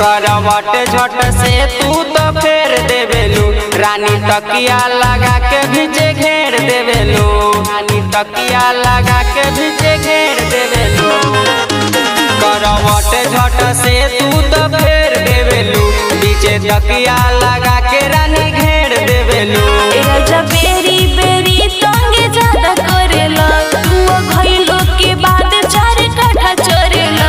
करवट झट से तू तो फेर देवेलू रानी तकिया लगा के भीजे घेर देवेलू रानी तकिया लगा के भीजे घेर देवेलू करवट झट से तू तो फेर देवेलू भीजे तकिया लगा के रानी घेर देवेलू बेरी बेरी तंगे ज्यादा करेला तू घइलो के बाद चार काठा चरेला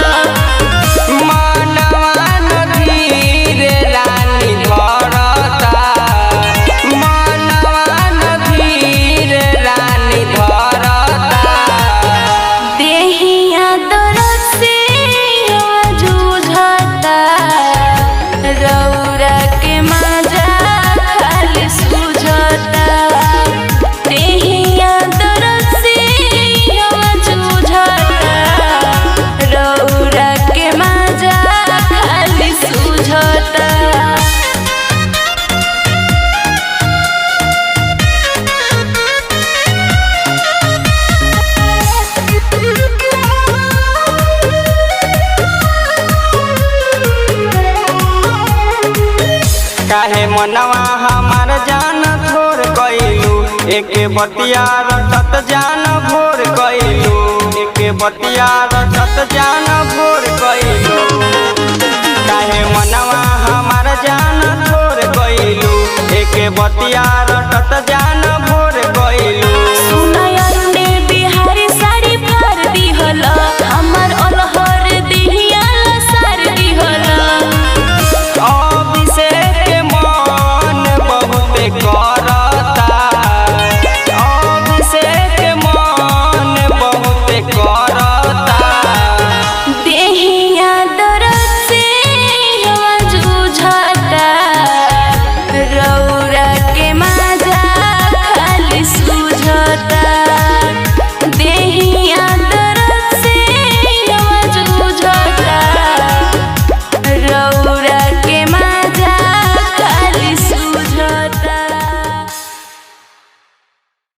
काहे मनवा हमार जान थोर कइलू एके बतिया रटत जान भोर कइलू एके बतिया रटत जान भोर कइलू काहे मनवा हमार जान थोर कइलू एके बतिया रटत जान भोर कइलू।